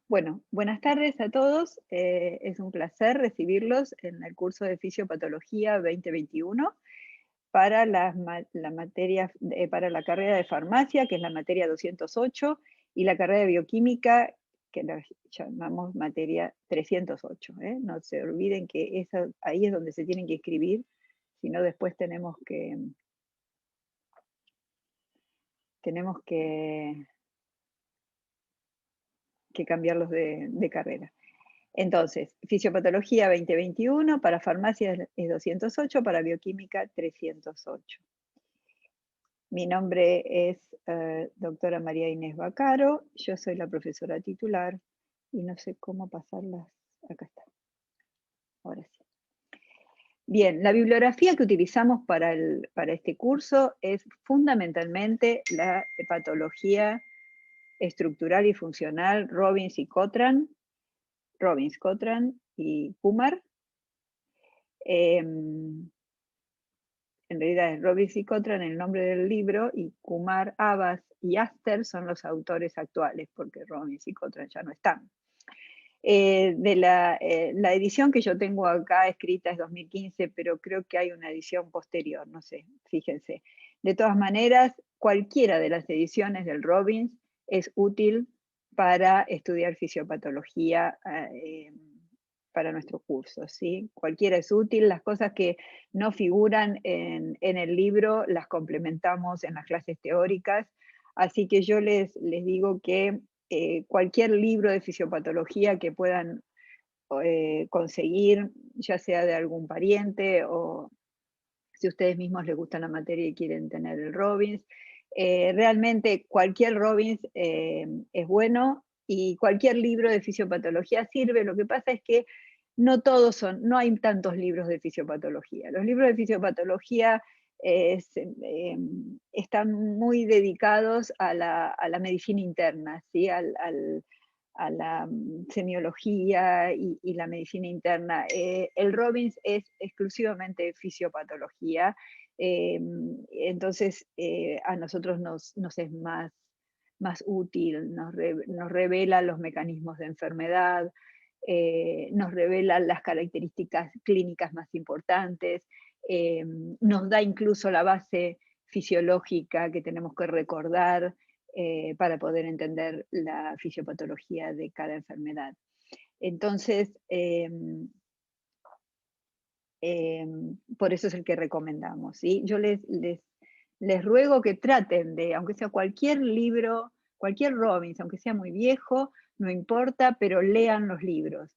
Bueno, buenas tardes a todos. Es un placer recibirlos en el curso de Fisiopatología 2021 para la materia, para la carrera de farmacia, que es la materia 208, y la carrera de bioquímica, que la llamamos materia 308. No se olviden que ahí es donde se tienen que inscribir, si no después tenemos que cambiarlos de carrera. Entonces, fisiopatología 2021, para farmacia es 208, para bioquímica 308. Mi nombre es doctora María Inés Bacaro, yo soy la profesora titular y no sé cómo pasarlas. Acá está, ahora sí. Bien, la bibliografía que utilizamos para este curso es fundamentalmente la patología estructural y funcional Robbins, Cotran y Kumar. En realidad es Robbins y Cotran el nombre del libro, y Kumar, Abbas y Aster son los autores actuales, porque Robbins y Cotran ya no están. La edición que yo tengo acá escrita es 2015, pero creo que hay una edición posterior, no sé, fíjense. De todas maneras, cualquiera de las ediciones del Robbins es útil para estudiar fisiopatología para nuestro curso, ¿sí? Cualquiera es útil, las cosas que no figuran en el libro las complementamos en las clases teóricas, así que yo les digo que cualquier libro de fisiopatología que puedan conseguir, ya sea de algún pariente o si a ustedes mismos les gusta la materia y quieren tener el Robbins. Realmente cualquier Robbins es bueno y cualquier libro de fisiopatología sirve. Lo que pasa es que no hay tantos libros de fisiopatología. Los libros de fisiopatología están muy dedicados a la medicina interna, ¿sí? A la semiología y la medicina interna. El Robbins es exclusivamente fisiopatología, entonces a nosotros nos es más útil, nos revela los mecanismos de enfermedad, nos revela las características clínicas más importantes, nos da incluso la base fisiológica que tenemos que recordar para poder entender la fisiopatología de cada enfermedad. Entonces, por eso es el que recomendamos, ¿sí? Yo les ruego que traten de, aunque sea cualquier libro, cualquier Robbins, aunque sea muy viejo, no importa, pero lean los libros.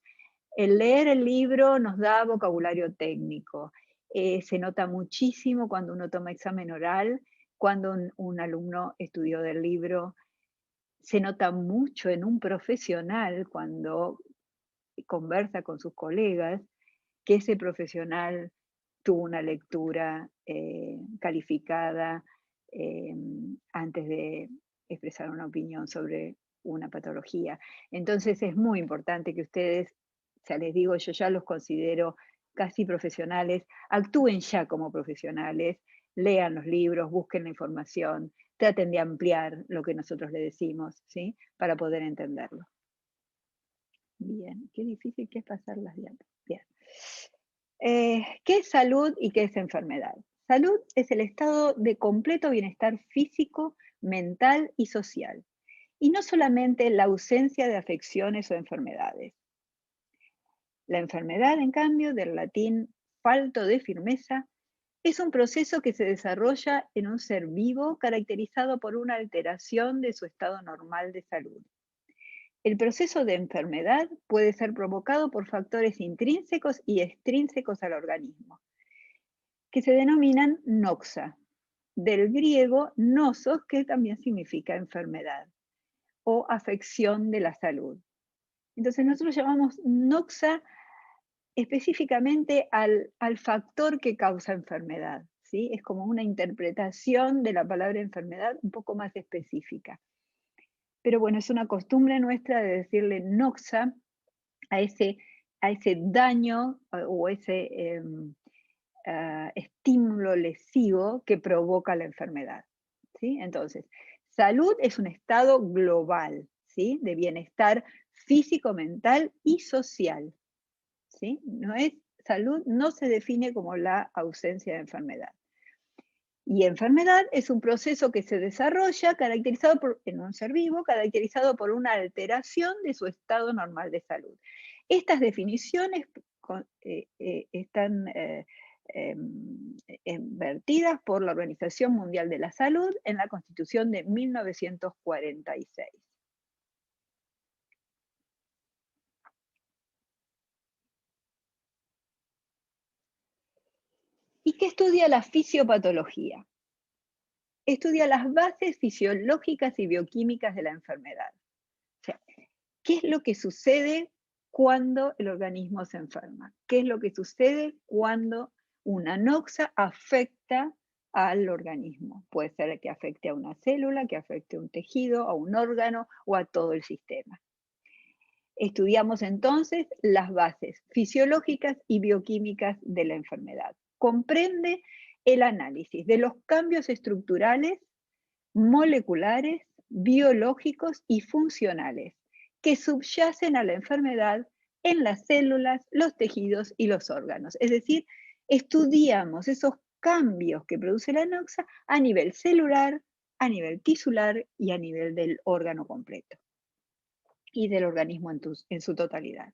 El leer el libro nos da vocabulario técnico. Se nota muchísimo cuando uno toma examen oral, cuando un alumno estudió del libro. Se nota mucho en un profesional cuando conversa con sus colegas, que ese profesional tuvo una lectura calificada antes de expresar una opinión sobre una patología. Entonces es muy importante que ustedes, ya les digo, yo ya los considero casi profesionales, actúen ya como profesionales, lean los libros, busquen la información, traten de ampliar lo que nosotros le decimos, ¿sí? Para poder entenderlo. Bien, qué difícil que es pasar las diapositivas. Bien. ¿Qué es salud y qué es enfermedad? Salud es el estado de completo bienestar físico, mental y social, y no solamente la ausencia de afecciones o enfermedades. La enfermedad, en cambio, del latín falto de firmeza, es un proceso que se desarrolla en un ser vivo caracterizado por una alteración de su estado normal de salud. El proceso de enfermedad puede ser provocado por factores intrínsecos y extrínsecos al organismo, que se denominan noxa, del griego nosos, que también significa enfermedad o afección de la salud. Entonces nosotros llamamos noxa específicamente al factor que causa enfermedad, ¿sí? Es como una interpretación de la palabra enfermedad un poco más específica. Pero bueno, es una costumbre nuestra de decirle noxa a ese, daño o ese estímulo lesivo que provoca la enfermedad, ¿sí? Entonces, salud es un estado global, ¿sí? De bienestar físico, mental y social, ¿sí? Salud no se define como la ausencia de enfermedad. Y enfermedad es un proceso que se desarrolla en un ser vivo, caracterizado por una alteración de su estado normal de salud. Estas definiciones están vertidas por la Organización Mundial de la Salud en la Constitución de 1946. ¿Y qué estudia la fisiopatología? Estudia las bases fisiológicas y bioquímicas de la enfermedad. O sea, ¿qué es lo que sucede cuando el organismo se enferma? ¿Qué es lo que sucede cuando una noxa afecta al organismo? Puede ser que afecte a una célula, que afecte a un tejido, a un órgano o a todo el sistema. Estudiamos entonces las bases fisiológicas y bioquímicas de la enfermedad. Comprende el análisis de los cambios estructurales, moleculares, biológicos y funcionales que subyacen a la enfermedad en las células, los tejidos y los órganos. Es decir, estudiamos esos cambios que produce la noxa a nivel celular, a nivel tisular y a nivel del órgano completo y del organismo en su totalidad.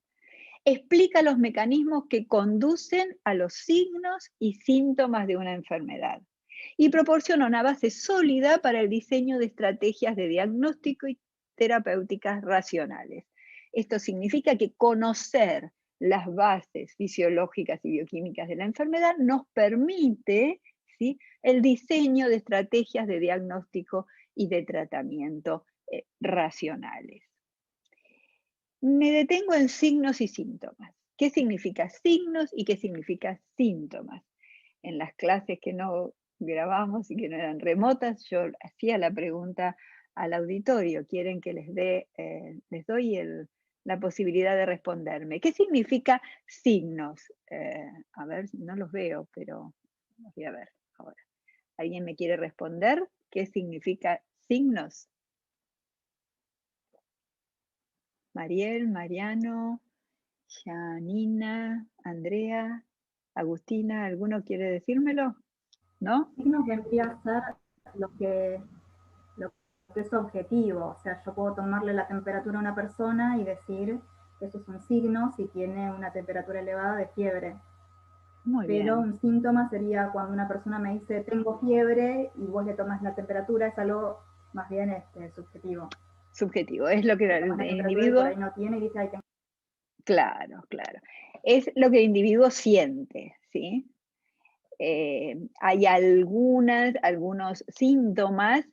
Explica los mecanismos que conducen a los signos y síntomas de una enfermedad y proporciona una base sólida para el diseño de estrategias de diagnóstico y terapéuticas racionales. Esto significa que conocer las bases fisiológicas y bioquímicas de la enfermedad nos permite, ¿sí?, el diseño de estrategias de diagnóstico y de tratamiento racionales. Me detengo en signos y síntomas. ¿Qué significa signos y qué significa síntomas? En las clases que no grabamos y que no eran remotas, yo hacía la pregunta al auditorio. ¿Quieren que les doy la posibilidad de responderme? ¿Qué significa signos? A ver, no los veo, pero los voy a ver ahora. ¿Alguien me quiere responder qué significa signos? Mariel, Mariano, Janina, Andrea, Agustina, ¿alguno quiere decírmelo? ¿No? Signos vendría a ser lo que es objetivo. O sea, yo puedo tomarle la temperatura a una persona y decir que eso es un signo si tiene una temperatura elevada de fiebre. Muy Pero bien. un síntoma sería cuando una persona me dice tengo fiebre y vos le tomas la temperatura, es algo más bien subjetivo. Subjetivo, es lo que Le el tomas la temperatura y por individuo, ahí no tiene y dice, ay, tengo. claro, claro. Es lo que el individuo siente, ¿sí? Hay algunos síntomas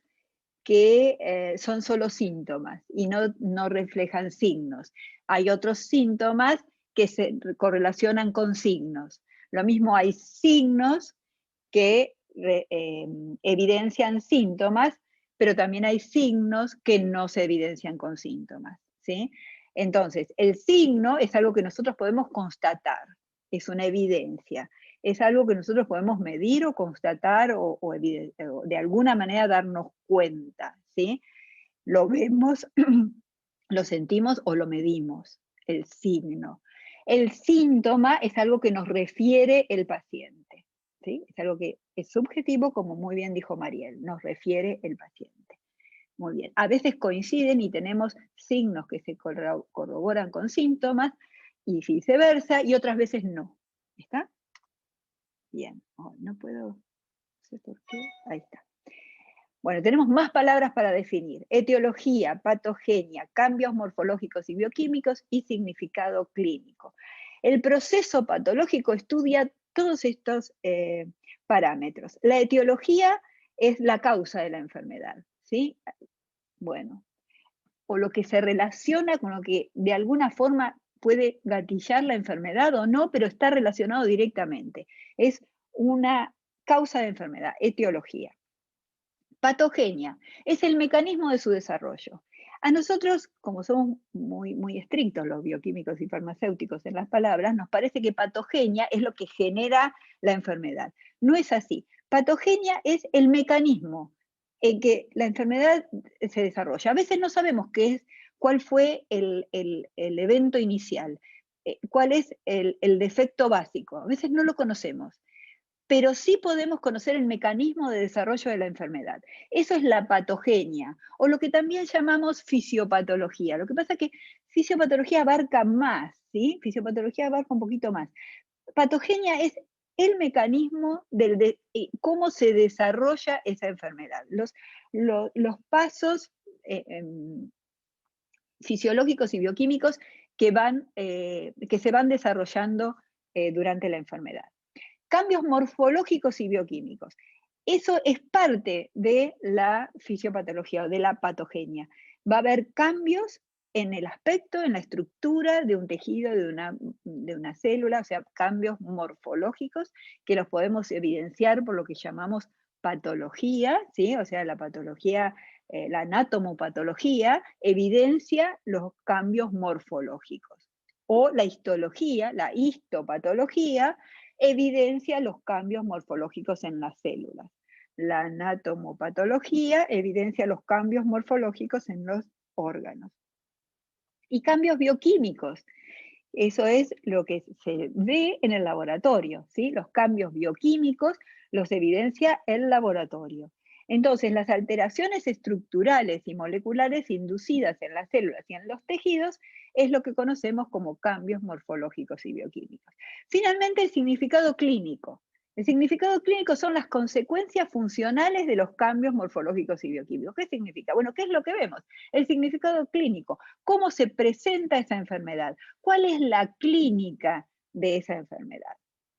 que son solo síntomas y no reflejan signos. Hay otros síntomas que se correlacionan con signos. Lo mismo hay signos que evidencian síntomas, pero también hay signos que no se evidencian con síntomas, ¿sí? Entonces, el signo es algo que nosotros podemos constatar, es una evidencia, es algo que nosotros podemos medir o constatar o de alguna manera darnos cuenta, ¿sí? Lo vemos, lo sentimos o lo medimos, el signo. El síntoma es algo que nos refiere el paciente, ¿sí? Es algo que es subjetivo, como muy bien dijo Mariel, nos refiere el paciente. Muy bien. A veces coinciden y tenemos signos que se corroboran con síntomas y viceversa, y otras veces no. ¿Está? Bien. Oh, no puedo, no sé por qué. Ahí está. Bueno, tenemos más palabras para definir: etiología, patogenia, cambios morfológicos y bioquímicos y significado clínico. El proceso patológico estudia todos estos parámetros. La etiología es la causa de la enfermedad, ¿sí? Bueno, o lo que se relaciona con lo que de alguna forma puede gatillar la enfermedad o no, pero está relacionado directamente. Es una causa de enfermedad, etiología. Patogenia es el mecanismo de su desarrollo. A nosotros, como somos muy estrictos los bioquímicos y farmacéuticos en las palabras, nos parece que patogenia es lo que genera la enfermedad. No es así. Patogenia es el mecanismo en que la enfermedad se desarrolla. A veces no sabemos qué es cuál fue el evento inicial, cuál es el defecto básico. A veces no lo conocemos, pero sí podemos conocer el mecanismo de desarrollo de la enfermedad. Eso es la patogenia, o lo que también llamamos fisiopatología. Lo que pasa es que fisiopatología abarca más, ¿sí? Fisiopatología abarca un poquito más. Patogenia es el mecanismo de cómo se desarrolla esa enfermedad, los pasos fisiológicos y bioquímicos que se van desarrollando durante la enfermedad. Cambios morfológicos y bioquímicos. Eso es parte de la fisiopatología o de la patogenia. Va a haber cambios en el aspecto, en la estructura de un tejido, de una célula, o sea, cambios morfológicos que los podemos evidenciar por lo que llamamos patología, ¿sí? O sea, la patología, la anatomopatología evidencia los cambios morfológicos. O la histología, la histopatología, evidencia los cambios morfológicos en las células. La anatomopatología evidencia los cambios morfológicos en los órganos. Y cambios bioquímicos. Eso es lo que se ve en el laboratorio, ¿sí? Los cambios bioquímicos los evidencia el laboratorio. Entonces, las alteraciones estructurales y moleculares inducidas en las células y en los tejidos es lo que conocemos como cambios morfológicos y bioquímicos. Finalmente, el significado clínico. El significado clínico son las consecuencias funcionales de los cambios morfológicos y bioquímicos. ¿Qué significa? Bueno, ¿qué es lo que vemos? El significado clínico. ¿Cómo se presenta esa enfermedad? ¿Cuál es la clínica de esa enfermedad?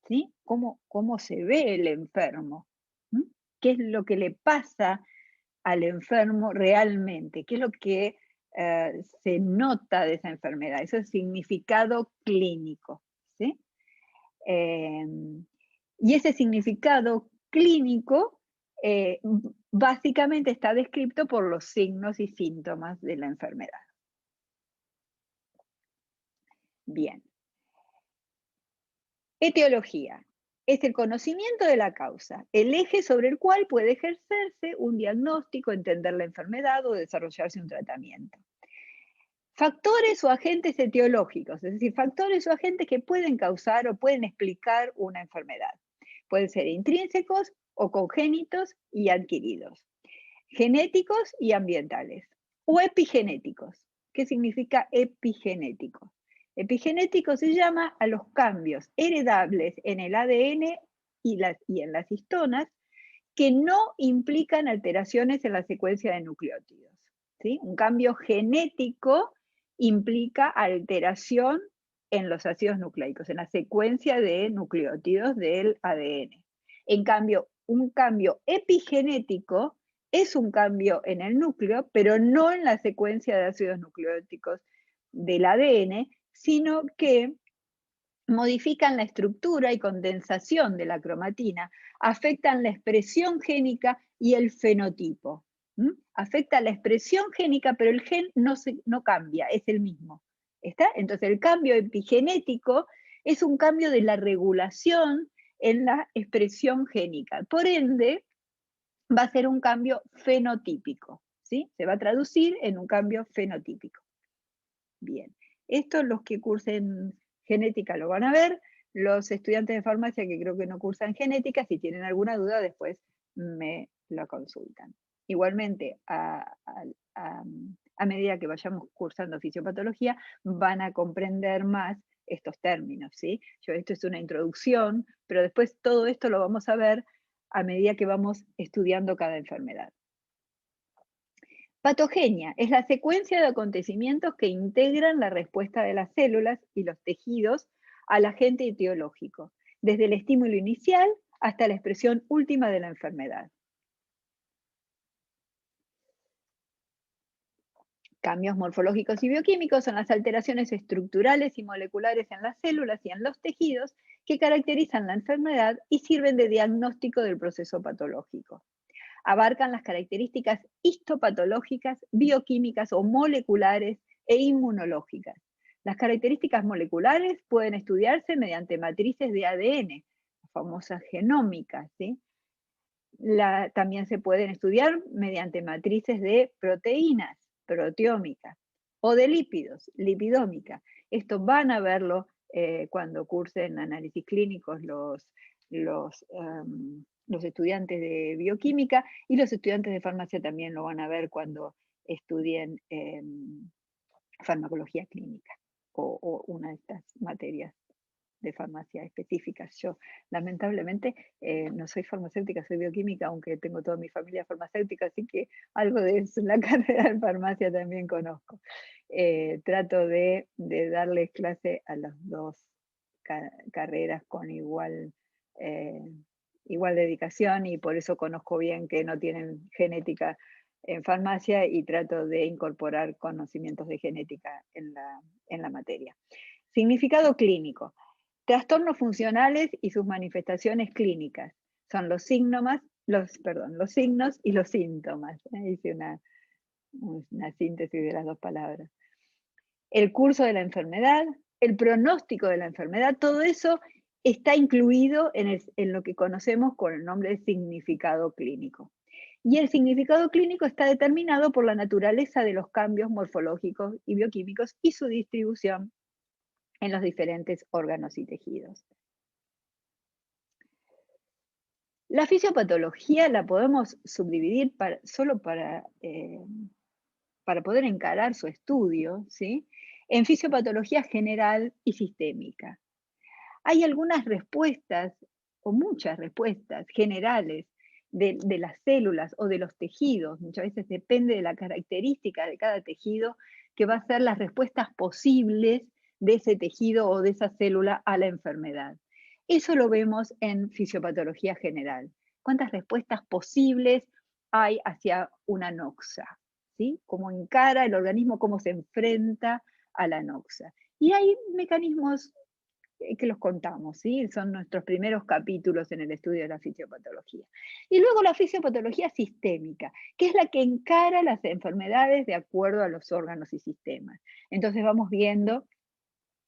¿Sí? ¿Cómo se ve el enfermo? ¿Mm? ¿Qué es lo que le pasa al enfermo realmente? ¿Qué es lo que se nota de esa enfermedad? Eso es significado clínico. ¿Sí? Y ese significado clínico básicamente está descrito por los signos y síntomas de la enfermedad. Bien. Etiología. Es el conocimiento de la causa, el eje sobre el cual puede ejercerse un diagnóstico, entender la enfermedad o desarrollarse un tratamiento. Factores o agentes etiológicos, es decir, factores o agentes que pueden causar o pueden explicar una enfermedad. Pueden ser intrínsecos o congénitos y adquiridos, genéticos y ambientales, o epigenéticos. ¿Qué significa epigenético? Epigenético se llama a los cambios heredables en el ADN y en las histonas que no implican alteraciones en la secuencia de nucleótidos. ¿Sí? Un cambio genético implica alteración en los ácidos nucleicos, en la secuencia de nucleótidos del ADN. En cambio, un cambio epigenético es un cambio en el núcleo, pero no en la secuencia de ácidos nucleóticos del ADN, sino que modifican la estructura y condensación de la cromatina, afectan la expresión génica y el fenotipo. Afecta la expresión génica, pero el gen no cambia, es el mismo. ¿Está? Entonces el cambio epigenético es un cambio de la regulación en la expresión génica. Por ende, va a ser un cambio fenotípico. ¿Sí? Se va a traducir en un cambio fenotípico. Bien, esto los que cursen genética lo van a ver, los estudiantes de farmacia que creo que no cursan genética, si tienen alguna duda después me lo consultan. Igualmente, a medida que vayamos cursando fisiopatología, van a comprender más estos términos, ¿sí? Esto es una introducción, pero después todo esto lo vamos a ver a medida que vamos estudiando cada enfermedad. Patogenia es la secuencia de acontecimientos que integran la respuesta de las células y los tejidos al agente etiológico, desde el estímulo inicial hasta la expresión última de la enfermedad. Cambios morfológicos y bioquímicos son las alteraciones estructurales y moleculares en las células y en los tejidos que caracterizan la enfermedad y sirven de diagnóstico del proceso patológico. Abarcan las características histopatológicas, bioquímicas o moleculares e inmunológicas. Las características moleculares pueden estudiarse mediante matrices de ADN, las famosas genómicas, ¿sí? También se pueden estudiar mediante matrices de proteínas, proteómicas. o de lípidos, lipidómica. Esto van a verlo cuando cursen análisis clínicos los estudiantes de bioquímica, y los estudiantes de farmacia también lo van a ver cuando estudien farmacología clínica o una de estas materias de farmacia específicas. Yo, lamentablemente, no soy farmacéutica, soy bioquímica, aunque tengo toda mi familia farmacéutica, así que algo de eso en la carrera de farmacia también conozco. Trato de darles clase a las dos carreras con igual dedicación, y por eso conozco bien que no tienen genética en farmacia, y trato de incorporar conocimientos de genética en la materia. Significado clínico. Trastornos funcionales y sus manifestaciones clínicas. Son los signos y los síntomas. Hice una síntesis de las dos palabras. El curso de la enfermedad, el pronóstico de la enfermedad, todo eso está incluido en lo que conocemos con el nombre de significado clínico. Y el significado clínico está determinado por la naturaleza de los cambios morfológicos y bioquímicos y su distribución en los diferentes órganos y tejidos. La fisiopatología la podemos subdividir solo para poder encarar su estudio, ¿sí?, en fisiopatología general y sistémica. Hay algunas respuestas, o muchas respuestas generales de las células o de los tejidos, muchas veces depende de la característica de cada tejido, que va a ser las respuestas posibles de ese tejido o de esa célula a la enfermedad. Eso lo vemos en fisiopatología general. ¿Cuántas respuestas posibles hay hacia una noxa? ¿Sí? Cómo encara el organismo, cómo se enfrenta a la noxa. Y hay mecanismos que los contamos, ¿sí? Son nuestros primeros capítulos en el estudio de la fisiopatología. Y luego la fisiopatología sistémica, que es la que encara las enfermedades de acuerdo a los órganos y sistemas. Entonces vamos viendo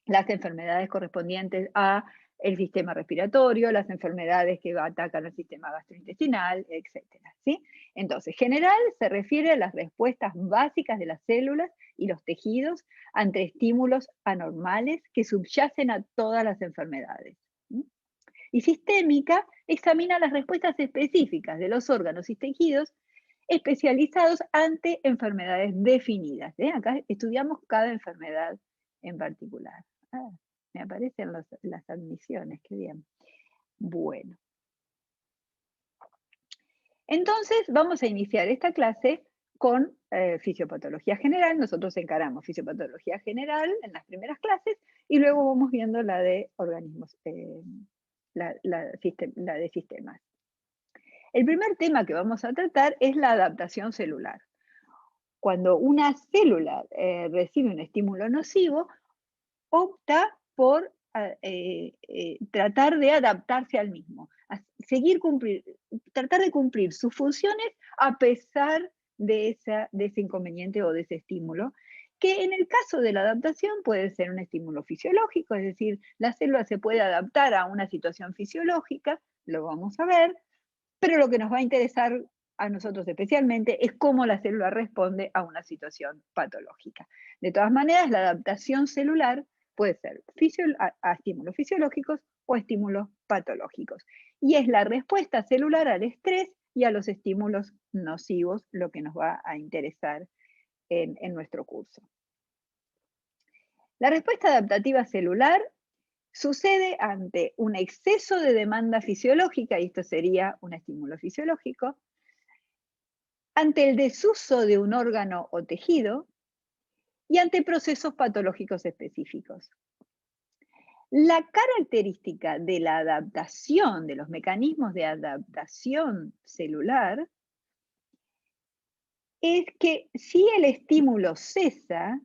las enfermedades correspondientes a el sistema respiratorio, las enfermedades que atacan al sistema gastrointestinal, etcétera, ¿sí? Entonces, general se refiere a las respuestas básicas de las células y los tejidos ante estímulos anormales que subyacen a todas las enfermedades. Y sistémica examina las respuestas específicas de los órganos y tejidos especializados ante enfermedades definidas. Acá estudiamos cada enfermedad en particular. Me aparecen las admisiones, qué bien. Bueno. Entonces, vamos a iniciar esta clase con fisiopatología general. Nosotros encaramos fisiopatología general en las primeras clases, y luego vamos viendo la de organismos, la de sistemas. El primer tema que vamos a tratar es la adaptación celular. Cuando una célula recibe un estímulo nocivo, opta por tratar de adaptarse al mismo, tratar de cumplir sus funciones a pesar de ese inconveniente o de ese estímulo, que en el caso de la adaptación puede ser un estímulo fisiológico, es decir, la célula se puede adaptar a una situación fisiológica, lo vamos a ver, pero lo que nos va a interesar a nosotros especialmente es cómo la célula responde a una situación patológica. De todas maneras, la adaptación celular puede ser a estímulos fisiológicos o estímulos patológicos. Y es la respuesta celular al estrés y a los estímulos nocivos lo que nos va a interesar en nuestro curso. La respuesta adaptativa celular sucede ante un exceso de demanda fisiológica, y esto sería un estímulo fisiológico, ante el desuso de un órgano o tejido y ante procesos patológicos específicos. La característica de la adaptación, de los mecanismos de adaptación celular, es que si el estímulo cesa,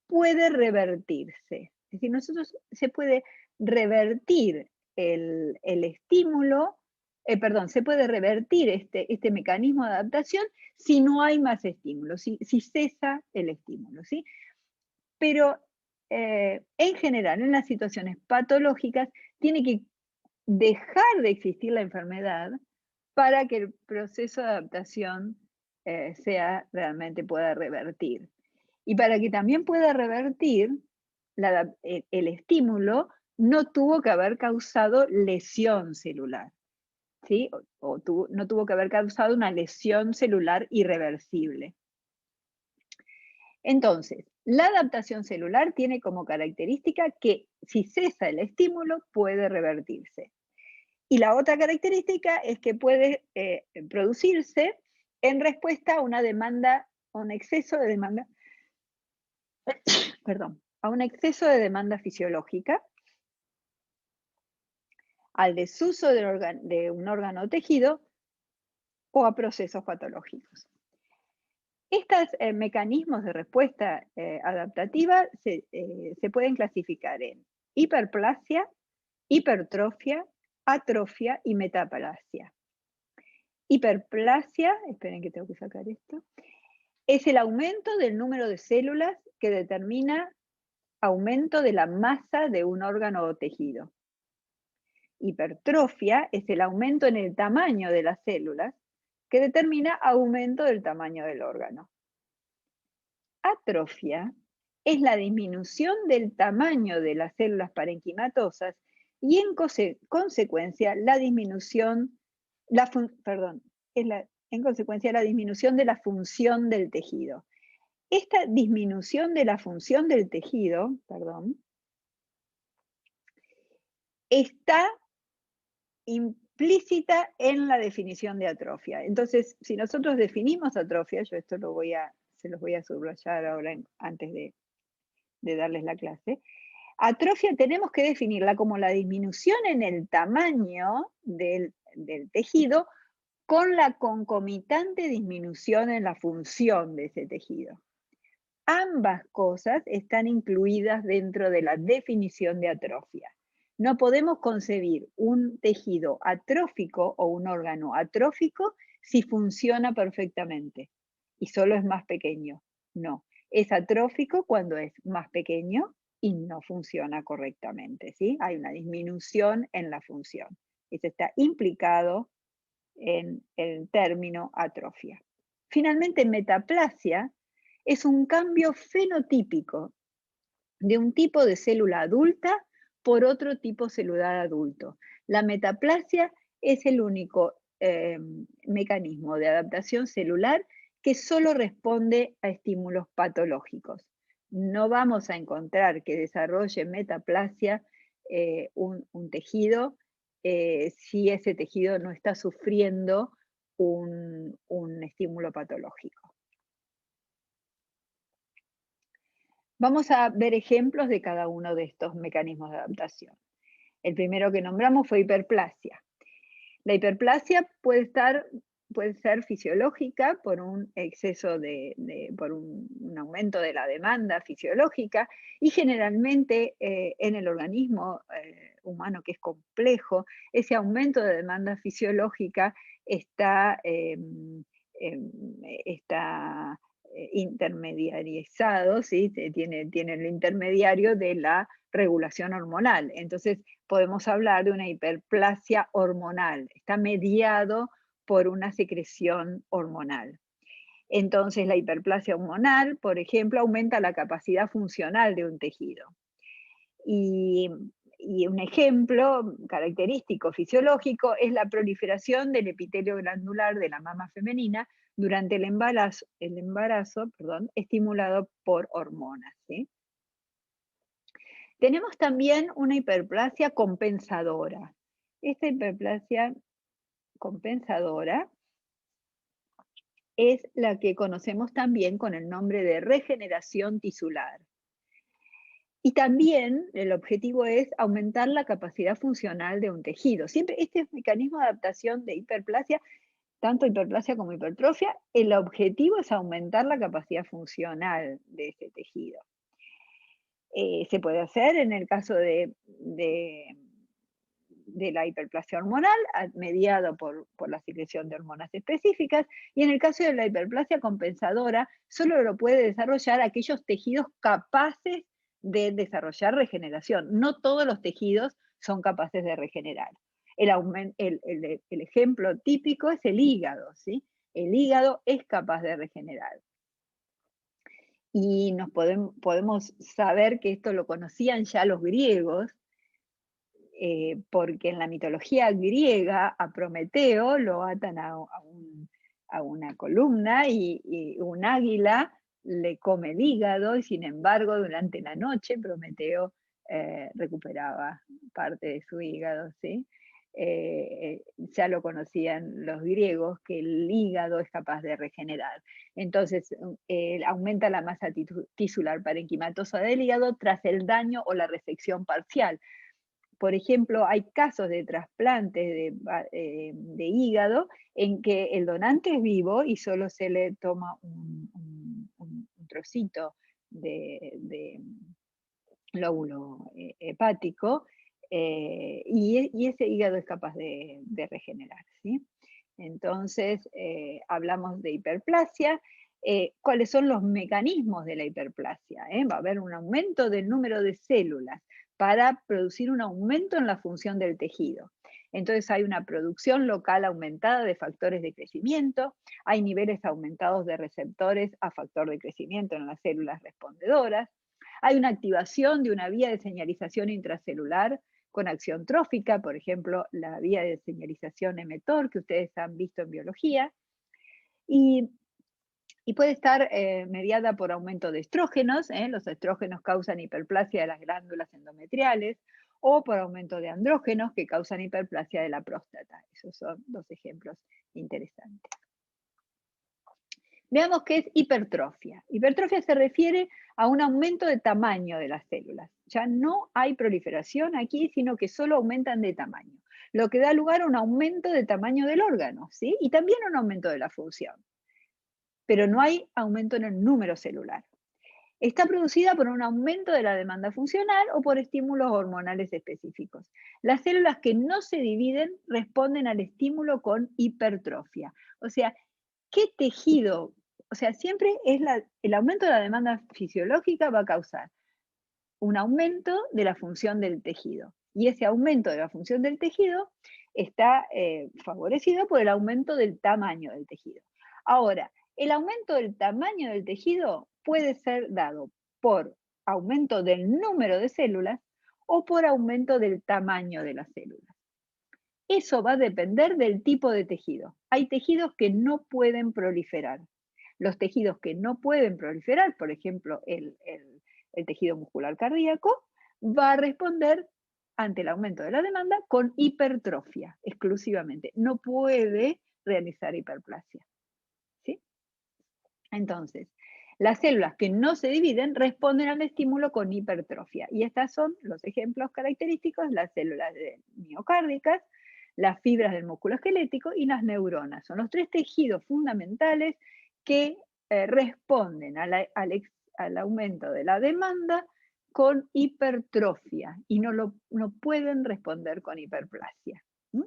puede revertirse. Es decir, se puede revertir el estímulo, se puede revertir este mecanismo de adaptación si no hay más estímulos, si cesa el estímulo, ¿sí? Pero en general, en las situaciones patológicas, tiene que dejar de existir la enfermedad para que el proceso de adaptación realmente pueda revertir. Y para que también pueda revertir, el estímulo no tuvo que haber causado lesión celular, ¿sí? No tuvo que haber causado una lesión celular irreversible. Entonces, la adaptación celular tiene como característica que si cesa el estímulo puede revertirse. Y la otra característica es que puede producirse en respuesta a una demanda, a un exceso de demanda, perdón, a un exceso de demanda fisiológica, al desuso de un órgano o tejido o a procesos patológicos. Estos mecanismos de respuesta adaptativa se pueden clasificar en hiperplasia, hipertrofia, atrofia y metaplasia. Hiperplasia, esperen que tengo que sacar esto, es el aumento del número de células que determina aumento de la masa de un órgano o tejido. Hipertrofia es el aumento en el tamaño de las células que determina aumento del tamaño del órgano. Atrofia es la disminución del tamaño de las células parenquimatosas y en consecuencia la disminución, en consecuencia la disminución de la función del tejido. Esta disminución de la función del tejido, está implícita en la definición de atrofia. Entonces, si nosotros definimos atrofia, yo esto se los voy a subrayar ahora antes de darles la clase. Atrofia tenemos que definirla como la disminución en el tamaño del tejido con la concomitante disminución en la función de ese tejido. Ambas cosas están incluidas dentro de la definición de atrofia. No podemos concebir un tejido atrófico o un órgano atrófico si funciona perfectamente y solo es más pequeño. No, es atrófico cuando es más pequeño y no funciona correctamente, ¿sí? Hay una disminución en la función. Eso está implicado en el término atrofia. Finalmente, metaplasia es un cambio fenotípico de un tipo de célula adulta por otro tipo celular adulto. La metaplasia es el único mecanismo de adaptación celular que solo responde a estímulos patológicos. No vamos a encontrar que desarrolle metaplasia un tejido si ese tejido no está sufriendo un estímulo patológico. Vamos a ver ejemplos de cada uno de estos mecanismos de adaptación. El primero que nombramos fue hiperplasia. La hiperplasia puede ser fisiológica por un exceso por un aumento de la demanda fisiológica y generalmente en el organismo humano, que es complejo, ese aumento de demanda fisiológica está intermediarizado, ¿sí? Tiene el intermediario de la regulación hormonal. Entonces, podemos hablar de una hiperplasia hormonal. Está mediado por una secreción hormonal. Entonces, la hiperplasia hormonal, por ejemplo, aumenta la capacidad funcional de un tejido. Y un ejemplo característico fisiológico es la proliferación del epitelio glandular de la mama femenina durante el embarazo, estimulado por hormonas, ¿sí? Tenemos también una hiperplasia compensadora. Esta hiperplasia compensadora es la que conocemos también con el nombre de regeneración tisular. Y también el objetivo es aumentar la capacidad funcional de un tejido. Siempre este mecanismo de adaptación de hiperplasia, tanto hiperplasia como hipertrofia, el objetivo es aumentar la capacidad funcional de ese tejido. Se puede hacer en el caso de la hiperplasia hormonal, mediado por la secreción de hormonas específicas, y en el caso de la hiperplasia compensadora, solo lo puede desarrollar aquellos tejidos capaces de desarrollar regeneración. No todos los tejidos son capaces de regenerar. El ejemplo típico es el hígado, ¿sí? El hígado es capaz de regenerar. Y podemos saber que esto lo conocían ya los griegos, porque en la mitología griega a Prometeo lo atan a una columna y un águila le come el hígado y sin embargo durante la noche Prometeo recuperaba parte de su hígado, ¿sí? Ya lo conocían los griegos que el hígado es capaz de regenerar. Entonces, aumenta la masa tisular parenquimatosa del hígado tras el daño o la resección parcial. Por ejemplo, hay casos de trasplantes de hígado en que el donante es vivo y solo se le toma un trocito de lóbulo hepático y ese hígado es capaz de regenerar, ¿sí? Entonces, hablamos de hiperplasia. ¿Cuáles son los mecanismos de la hiperplasia? Va a haber un aumento del número de células para producir un aumento en la función del tejido. Entonces hay una producción local aumentada de factores de crecimiento, hay niveles aumentados de receptores a factor de crecimiento en las células respondedoras, hay una activación de una vía de señalización intracelular con acción trófica, por ejemplo, la vía de señalización mTOR que ustedes han visto en biología, y, y puede estar mediada por aumento de estrógenos, los estrógenos causan hiperplasia de las glándulas endometriales, o por aumento de andrógenos que causan hiperplasia de la próstata. Esos son dos ejemplos interesantes. Veamos qué es hipertrofia. Hipertrofia se refiere a un aumento de tamaño de las células. Ya no hay proliferación aquí, sino que solo aumentan de tamaño, lo que da lugar a un aumento de tamaño del órgano, ¿sí? Y también un aumento de la función. Pero no hay aumento en el número celular. Está producida por un aumento de la demanda funcional o por estímulos hormonales específicos. Las células que no se dividen responden al estímulo con hipertrofia. O sea, ¿qué tejido? O sea, siempre es el aumento de la demanda fisiológica va a causar un aumento de la función del tejido. Y ese aumento de la función del tejido está favorecido por el aumento del tamaño del tejido. Ahora, el aumento del tamaño del tejido puede ser dado por aumento del número de células o por aumento del tamaño de las células. Eso va a depender del tipo de tejido. Hay tejidos que no pueden proliferar. Los tejidos que no pueden proliferar, por ejemplo, el tejido muscular cardíaco, va a responder ante el aumento de la demanda con hipertrofia exclusivamente. No puede realizar hiperplasia. ¿Sí? Entonces, las células que no se dividen responden al estímulo con hipertrofia. Y estas son los ejemplos característicos, las células miocárdicas, las fibras del músculo esquelético y las neuronas. Son los tres tejidos fundamentales que responden al aumento de la demanda con hipertrofia y no pueden responder con hiperplasia. ¿Mm?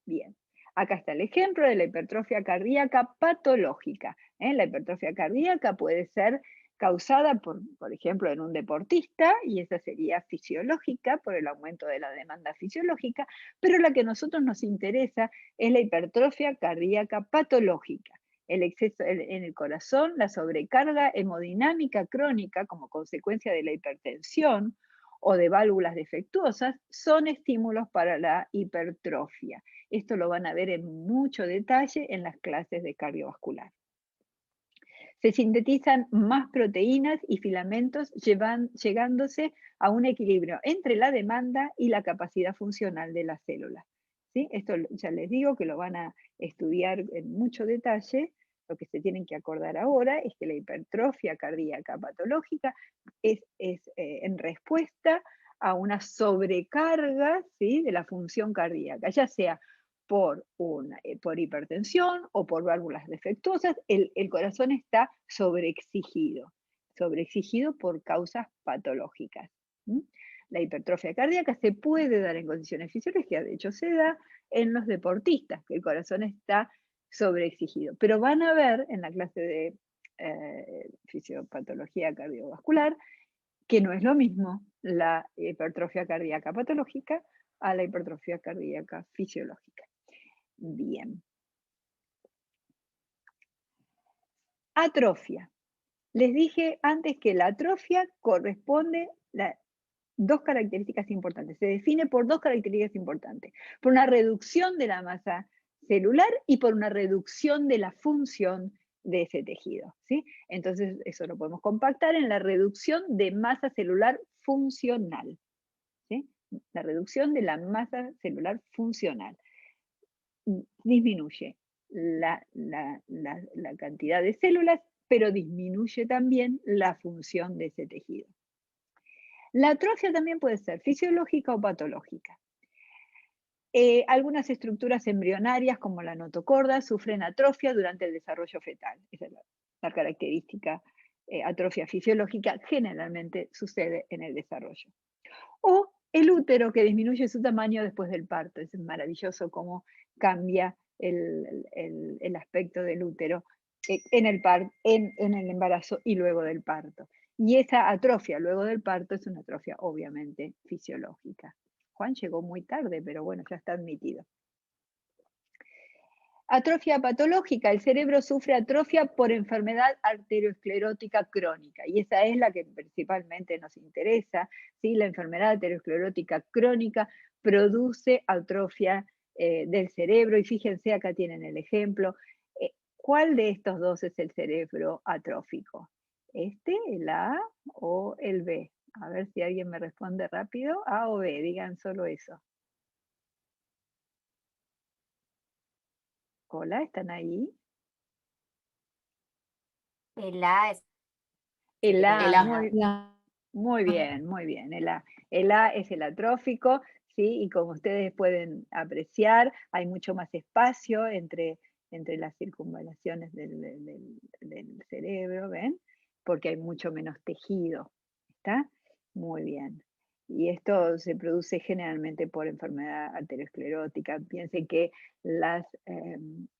Bien, acá está el ejemplo de la hipertrofia cardíaca patológica. La hipertrofia cardíaca puede ser causada por ejemplo, en un deportista, y esa sería fisiológica por el aumento de la demanda fisiológica, pero la que a nosotros nos interesa es la hipertrofia cardíaca patológica. El exceso en el corazón, la sobrecarga hemodinámica crónica como consecuencia de la hipertensión o de válvulas defectuosas son estímulos para la hipertrofia. Esto lo van a ver en mucho detalle en las clases de cardiovascular. Se sintetizan más proteínas y filamentos llegándose a un equilibrio entre la demanda y la capacidad funcional de las células. ¿Sí? Esto ya les digo que lo van a estudiar en mucho detalle. Lo que se tienen que acordar ahora es que la hipertrofia cardíaca patológica es en respuesta a una sobrecarga, ¿sí?, de la función cardíaca, ya sea por hipertensión o por válvulas defectuosas, el corazón está sobreexigido por causas patológicas. La hipertrofia cardíaca se puede dar en condiciones fisiológicas, de hecho se da en los deportistas, que el corazón está sobreexigido. Pero van a ver en la clase de fisiopatología cardiovascular que no es lo mismo la hipertrofia cardíaca patológica a la hipertrofia cardíaca fisiológica. Bien. Atrofia. Les dije antes que la atrofia corresponde a dos características importantes. Se define por dos características importantes. Por una reducción de la masa celular y por una reducción de la función de ese tejido, ¿sí? Entonces, eso lo podemos compactar en la reducción de masa celular funcional, ¿sí? La reducción de la masa celular funcional. Disminuye la cantidad de células, pero disminuye también la función de ese tejido. La atrofia también puede ser fisiológica o patológica. Algunas estructuras embrionarias, como la notocorda, sufren atrofia durante el desarrollo fetal. Esa es la característica. Atrofia fisiológica generalmente sucede en el desarrollo. O el útero, que disminuye su tamaño después del parto. Es maravilloso cómo cambia el aspecto del útero en el embarazo y luego del parto. Y esa atrofia luego del parto es una atrofia obviamente fisiológica. Juan llegó muy tarde, pero bueno, ya está admitido. Atrofia patológica. El cerebro sufre atrofia por enfermedad arteriosclerótica crónica, y esa es la que principalmente nos interesa, ¿sí? La enfermedad arteriosclerótica crónica produce atrofia del cerebro, y fíjense, acá tienen el ejemplo. ¿Cuál de estos dos es el cerebro atrófico? ¿Este, el A o el B? A ver si alguien me responde rápido. A o B, digan solo eso. Hola, ¿están ahí? El A es El A, el A. muy bien, muy bien. El A es el atrófico, ¿sí? Y como ustedes pueden apreciar, hay mucho más espacio entre las circunvalaciones del cerebro, ¿ven? Porque hay mucho menos tejido, ¿está? Muy bien. Y esto se produce generalmente por enfermedad arteriosclerótica. Piensen que las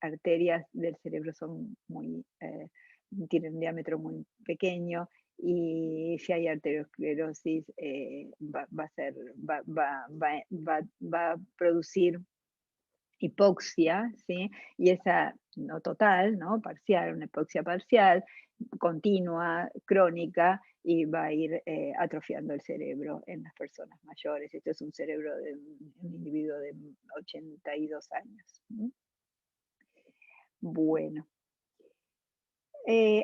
arterias del cerebro son tienen un diámetro muy pequeño, y si hay arteriosclerosis va a producir hipoxia, ¿sí? Y esa no total, ¿no? Parcial, una hipoxia parcial, continua, crónica, y va a ir atrofiando el cerebro en las personas mayores. Esto es un cerebro de un individuo de 82 años. Bueno.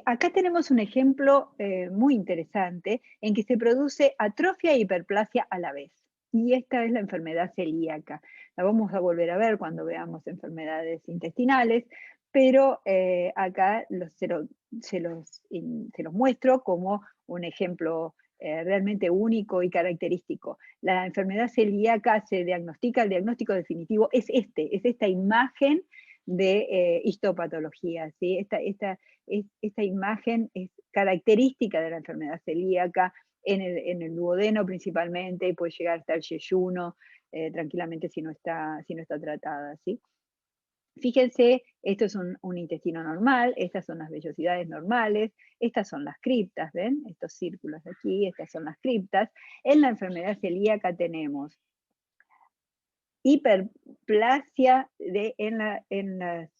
Acá tenemos un ejemplo muy interesante en que se produce atrofia e hiperplasia a la vez. Y esta es la enfermedad celíaca. La vamos a volver a ver cuando veamos enfermedades intestinales, pero acá se los muestro como un ejemplo realmente único y característico. La enfermedad celíaca se diagnostica, el diagnóstico definitivo es esta imagen de histopatología, ¿sí? Esta imagen es característica de la enfermedad celíaca en el duodeno principalmente, y puede llegar hasta el yeyuno tranquilamente si no está tratada, ¿sí? Fíjense, esto es un intestino normal, estas son las vellosidades normales, estas son las criptas, ¿ven? Estos círculos de aquí, estas son las criptas. En la enfermedad celíaca tenemos hiperplasia en las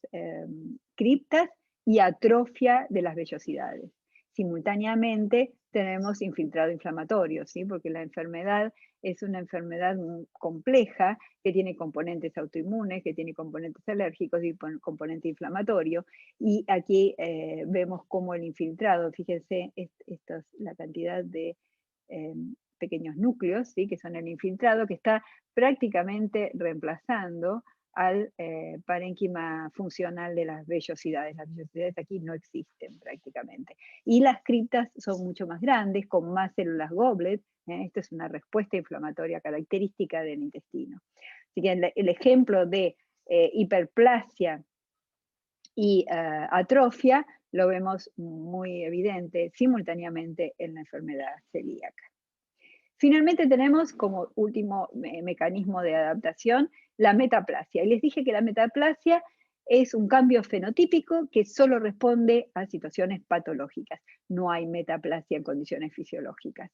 criptas y atrofia de las vellosidades. Simultáneamente tenemos infiltrado inflamatorio, ¿sí? Porque la enfermedad es una enfermedad compleja que tiene componentes autoinmunes, que tiene componentes alérgicos y componente inflamatorio. Y aquí vemos cómo el infiltrado, fíjense, esta es la cantidad de pequeños núcleos, ¿sí? Que son el infiltrado, que está prácticamente reemplazando al parénquima funcional de las vellosidades. Las vellosidades aquí no existen prácticamente. Y las criptas son mucho más grandes, con más células goblet. Esto es una respuesta inflamatoria característica del intestino. Así que el ejemplo de hiperplasia y atrofia lo vemos muy evidente simultáneamente en la enfermedad celíaca. Finalmente tenemos como último mecanismo de adaptación la metaplasia. Y les dije que la metaplasia es un cambio fenotípico que solo responde a situaciones patológicas. No hay metaplasia en condiciones fisiológicas.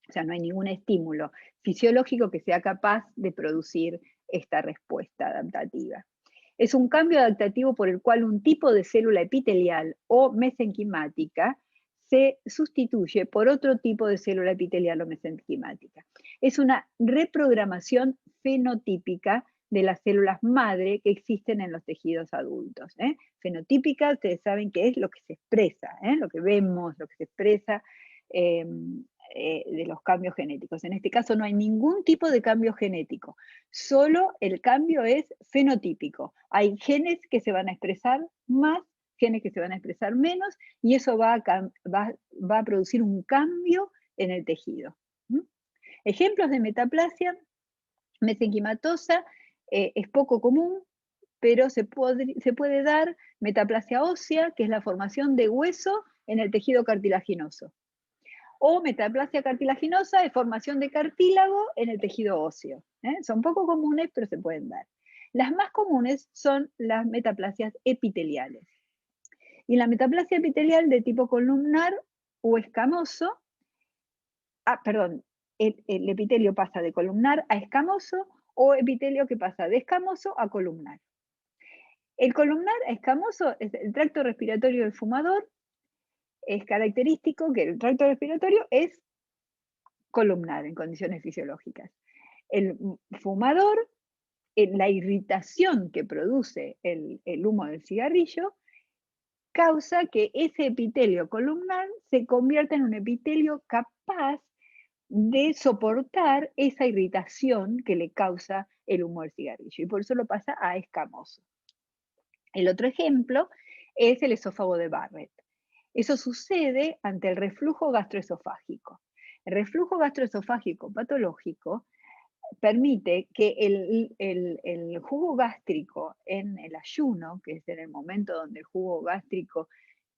O sea, no hay ningún estímulo fisiológico que sea capaz de producir esta respuesta adaptativa. Es un cambio adaptativo por el cual un tipo de célula epitelial o mesenquimática se sustituye por otro tipo de célula epitelial o mesenquimática. Es una reprogramación fenotípica de las células madre que existen en los tejidos adultos. Fenotípica, ustedes saben que es lo que se expresa, lo que vemos, lo que se expresa de los cambios genéticos. En este caso no hay ningún tipo de cambio genético, solo el cambio es fenotípico. Hay genes que se van a expresar más, genes que se van a expresar menos, y eso va a producir un cambio en el tejido. Ejemplos de metaplasia mesenquimatosa es poco común, pero se puede dar metaplasia ósea, que es la formación de hueso en el tejido cartilaginoso. O metaplasia cartilaginosa es formación de cartílago en el tejido óseo. Son poco comunes, pero se pueden dar. Las más comunes son las metaplasias epiteliales. Y la metaplasia epitelial de tipo columnar o escamoso, el epitelio pasa de columnar a escamoso o epitelio que pasa de escamoso a columnar. El columnar a escamoso es el tracto respiratorio del fumador. Es característico que el tracto respiratorio es columnar en condiciones fisiológicas. El fumador, la irritación que produce el humo del cigarrillo, causa que ese epitelio columnar se convierta en un epitelio capaz de soportar esa irritación que le causa el humo del cigarrillo, y por eso lo pasa a escamoso. El otro ejemplo es el esófago de Barrett. Eso sucede ante el reflujo gastroesofágico. El reflujo gastroesofágico patológico permite que el jugo gástrico en el ayuno, que es en el momento donde el jugo gástrico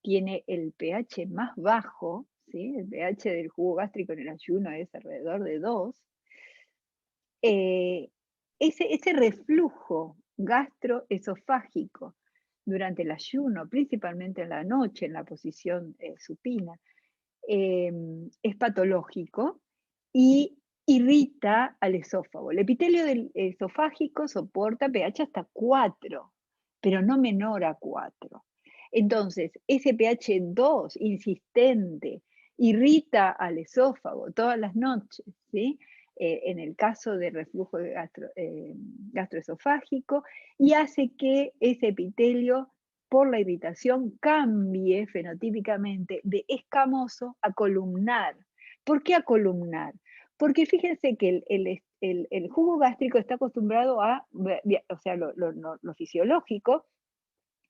tiene el pH más bajo, ¿sí? El pH del jugo gástrico en el ayuno es alrededor de 2, ese reflujo gastroesofágico durante el ayuno, principalmente en la noche, en la posición supina, es patológico y irrita al esófago. El epitelio del esofágico soporta pH hasta 4, pero no menor a 4. Entonces, ese pH 2 insistente irrita al esófago todas las noches, ¿sí? En el caso de reflujo gastroesofágico, y hace que ese epitelio, por la irritación, cambie fenotípicamente de escamoso a columnar. ¿Por qué a columnar? Porque fíjense que el jugo gástrico está acostumbrado a, o sea, lo fisiológico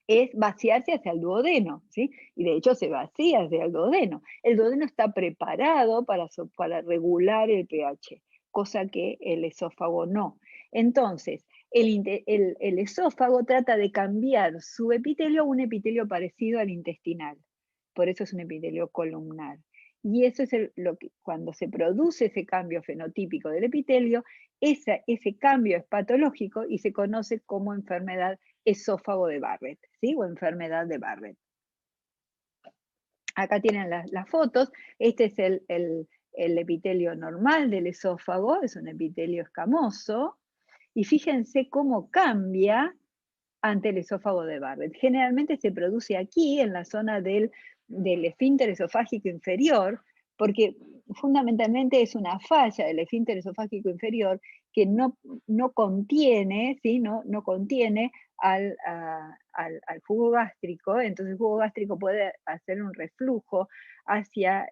es vaciarse hacia el duodeno, ¿sí? Y de hecho se vacía hacia el duodeno. El duodeno está preparado para regular el pH, cosa que el esófago no. Entonces, el esófago trata de cambiar su epitelio a un epitelio parecido al intestinal. Por eso es un epitelio columnar. Y eso es cuando se produce ese cambio fenotípico del epitelio, ese cambio es patológico y se conoce como enfermedad esófago de Barrett, ¿sí? O enfermedad de Barrett. Acá tienen las fotos. Este es el epitelio normal del esófago, es un epitelio escamoso. Y fíjense cómo cambia ante el esófago de Barrett. Generalmente se produce aquí, en la zona del esfínter esofágico inferior, porque fundamentalmente es una falla del esfínter esofágico inferior que no contiene, ¿sí? no contiene al jugo gástrico. Entonces el jugo gástrico puede hacer un reflujo hacia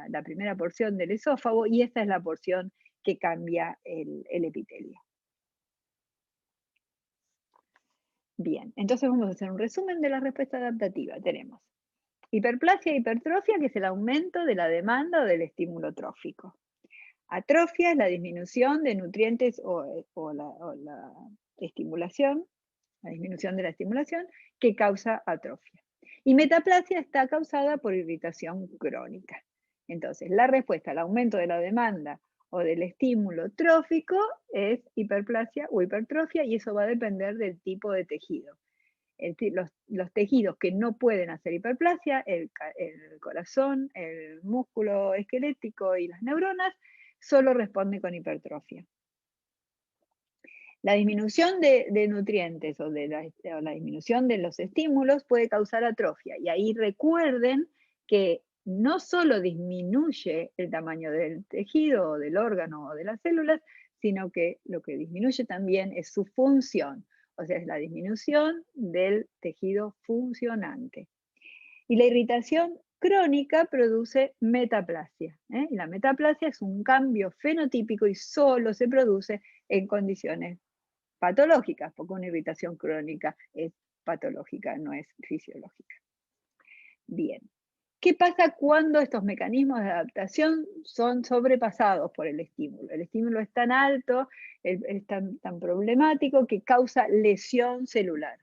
la primera porción del esófago, y esta es la porción que cambia el epitelio. Bien, entonces vamos a hacer un resumen de la respuesta adaptativa. Tenemos hiperplasia e hipertrofia, que es el aumento de la demanda o del estímulo trófico. Atrofia es la disminución de nutrientes o la estimulación, la disminución de la estimulación que causa atrofia. Y metaplasia está causada por irritación crónica. Entonces, la respuesta al aumento de la demanda o del estímulo trófico es hiperplasia o hipertrofia, y eso va a depender del tipo de tejido. Los tejidos que no pueden hacer hiperplasia, el corazón, el músculo esquelético y las neuronas, solo responden con hipertrofia. La disminución de nutrientes o la disminución de los estímulos puede causar atrofia. Y ahí recuerden que no solo disminuye el tamaño del tejido o del órgano o de las células, sino que lo que disminuye también es su función. O sea, es la disminución del tejido funcionante. Y la irritación crónica produce metaplasia. Y la metaplasia es un cambio fenotípico y solo se produce en condiciones patológicas, porque una irritación crónica es patológica, no es fisiológica. Bien. ¿Qué pasa cuando estos mecanismos de adaptación son sobrepasados por el estímulo? El estímulo es tan alto, es tan problemático que causa lesión celular,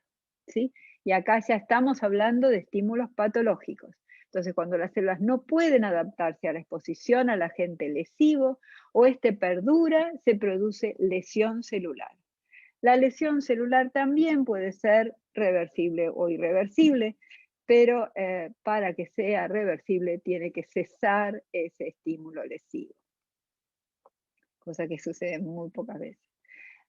¿sí? Y acá ya estamos hablando de estímulos patológicos. Entonces, cuando las células no pueden adaptarse a la exposición al agente lesivo o este perdura, se produce lesión celular. La lesión celular también puede ser reversible o irreversible, pero para que sea reversible tiene que cesar ese estímulo lesivo, cosa que sucede muy pocas veces.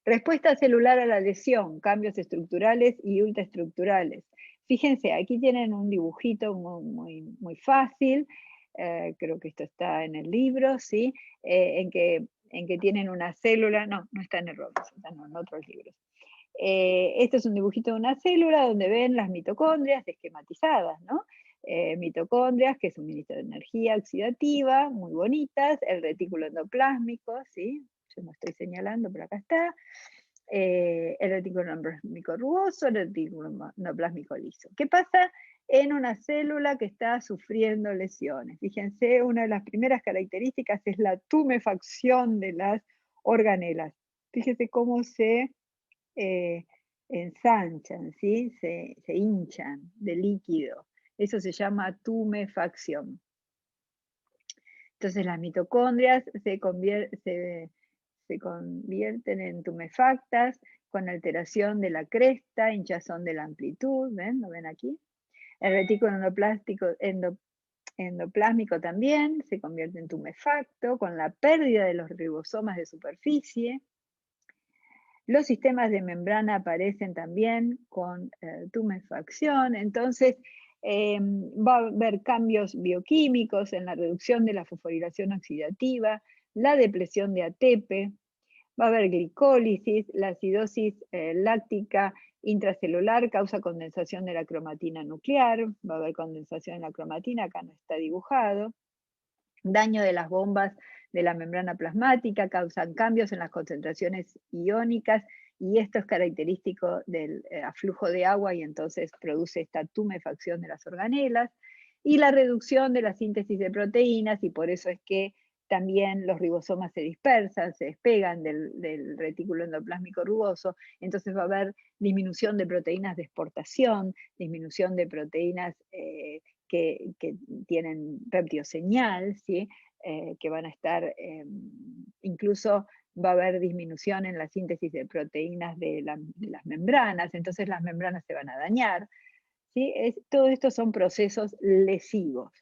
Respuesta celular a la lesión, cambios estructurales y ultraestructurales. Fíjense, aquí tienen un dibujito muy fácil, creo que esto está en el libro, ¿sí? En que tienen una célula, no está en el Robinson, está en otros libros. Este es un dibujito de una célula donde ven las mitocondrias esquematizadas, ¿no? Mitocondrias que suministran energía oxidativa, muy bonitas, el retículo endoplásmico, ¿sí? Yo no estoy señalando, pero acá está. El retículo endoplásmico rugoso, el retículo endoplásmico liso. ¿Qué pasa en una célula que está sufriendo lesiones? Fíjense, una de las primeras características es la tumefacción de las organelas. Fíjense cómo se ensanchan, ¿sí? Se hinchan de líquido. Eso se llama tumefacción. Entonces las mitocondrias se convierten en tumefactas con alteración de la cresta, hinchazón de la amplitud, ¿ven? ¿Lo ven aquí? El retículo endoplásmico también se convierte en tumefacto con la pérdida de los ribosomas de superficie. Los sistemas de membrana aparecen también con tumefacción, entonces va a haber cambios bioquímicos en la reducción de la fosforilación oxidativa, la depresión de ATP, va a haber glicólisis, la acidosis láctica intracelular causa condensación de la cromatina nuclear, va a haber condensación en la cromatina, acá no está dibujado, daño de las bombas de la membrana plasmática, causan cambios en las concentraciones iónicas y esto es característico del aflujo de agua y entonces produce esta tumefacción de las organelas y la reducción de la síntesis de proteínas y por eso es que también los ribosomas se dispersan, se despegan del retículo endoplásmico rugoso, entonces va a haber disminución de proteínas de exportación, disminución de proteínas que tienen peptidoseñal, ¿sí? Que van a estar, incluso va a haber disminución en la síntesis de proteínas de las membranas, entonces las membranas se van a dañar. ¿Sí? Todo esto son procesos lesivos.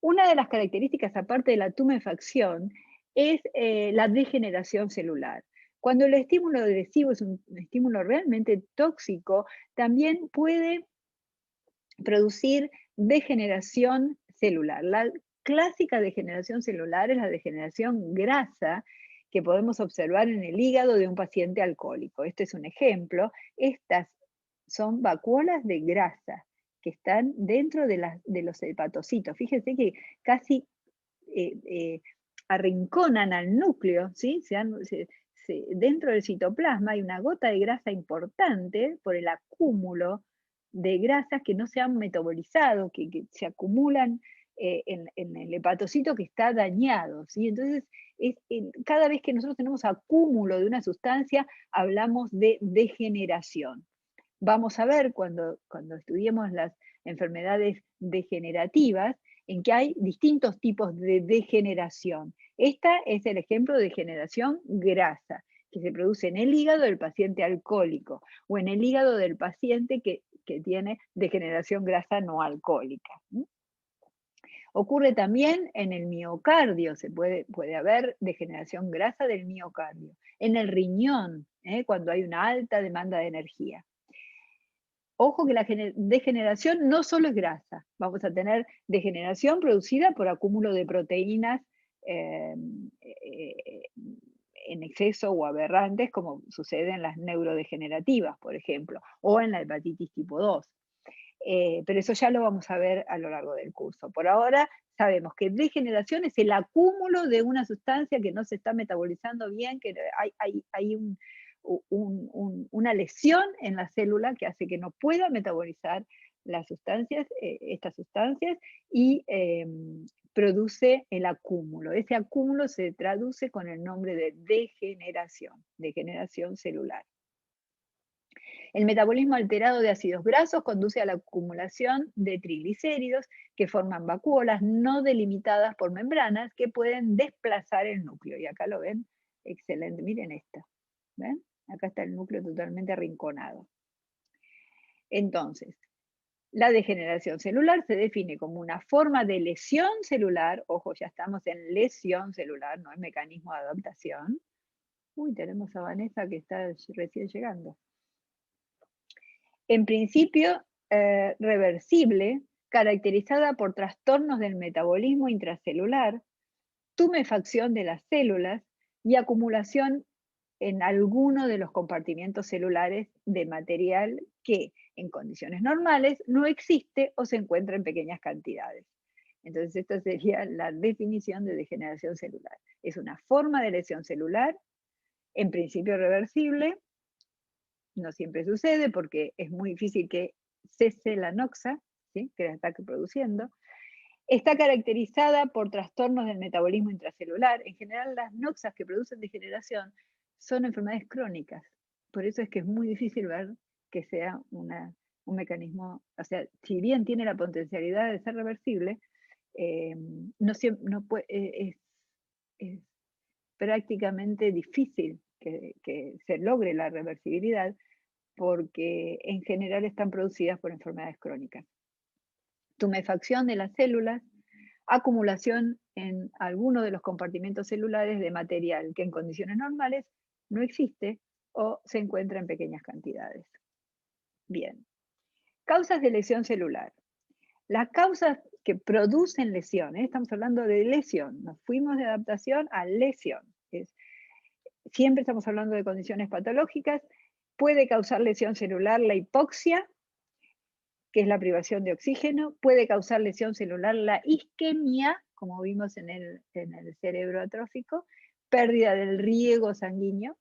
Una de las características, aparte de la tumefacción, es la degeneración celular. Cuando el estímulo lesivo es un estímulo realmente tóxico, también puede producir degeneración celular. La clásica degeneración celular es la degeneración grasa que podemos observar en el hígado de un paciente alcohólico. Este es un ejemplo. Estas son vacuolas de grasa que están dentro de los hepatocitos. Fíjense que casi arrinconan al núcleo, ¿sí? Dentro del citoplasma hay una gota de grasa importante por el acúmulo de grasas que no se han metabolizado, que se acumulan en el hepatocito que está dañado, ¿sí? Entonces, cada vez que nosotros tenemos acúmulo de una sustancia, hablamos de degeneración. Vamos a ver cuando estudiemos las enfermedades degenerativas, en que hay distintos tipos de degeneración. Esta es el ejemplo de degeneración grasa, que se produce en el hígado del paciente alcohólico o en el hígado del paciente que tiene degeneración grasa no alcohólica. Ocurre también en el miocardio, puede haber degeneración grasa del miocardio, en el riñón, cuando hay una alta demanda de energía. Ojo que la degeneración no solo es grasa, vamos a tener degeneración producida por acúmulo de proteínas en exceso o aberrantes, como sucede en las neurodegenerativas, por ejemplo, o en la hepatitis tipo 2. Pero eso ya lo vamos a ver a lo largo del curso. Por ahora sabemos que degeneración es el acúmulo de una sustancia que no se está metabolizando bien, que hay una lesión en la célula que hace que no pueda metabolizar las sustancias, estas sustancias, y produce el acúmulo. Ese acúmulo se traduce con el nombre de degeneración celular. El metabolismo alterado de ácidos grasos conduce a la acumulación de triglicéridos que forman vacuolas no delimitadas por membranas que pueden desplazar el núcleo. Y acá lo ven, excelente, miren esta. ¿Ven? Acá está el núcleo totalmente arrinconado. Entonces, la degeneración celular se define como una forma de lesión celular, ojo, ya estamos en lesión celular, no es mecanismo de adaptación. Uy, tenemos a Vanessa que está recién llegando. En principio, reversible, caracterizada por trastornos del metabolismo intracelular, tumefacción de las células y acumulación en alguno de los compartimientos celulares de material que en condiciones normales no existe o se encuentra en pequeñas cantidades. Entonces, esta sería la definición de degeneración celular. Es una forma de lesión celular, en principio reversible. No siempre sucede porque es muy difícil que cese la noxa, ¿sí?, que la está produciendo. Está caracterizada por trastornos del metabolismo intracelular. En general, las noxas que producen degeneración son enfermedades crónicas. Por eso es que es muy difícil ver que sea un mecanismo, o sea, si bien tiene la potencialidad de ser reversible, es prácticamente difícil que se logre la reversibilidad porque en general están producidas por enfermedades crónicas. Tumefacción de las células, acumulación en alguno de los compartimentos celulares de material que en condiciones normales no existe o se encuentra en pequeñas cantidades. Bien. Causas de lesión celular. Las causas que producen lesiones, estamos hablando de lesión, nos fuimos de adaptación a lesión. Siempre estamos hablando de condiciones patológicas. Puede causar lesión celular la hipoxia, que es la privación de oxígeno. Puede causar lesión celular la isquemia, como vimos en el cerebro atrófico, pérdida del riego sanguíneo.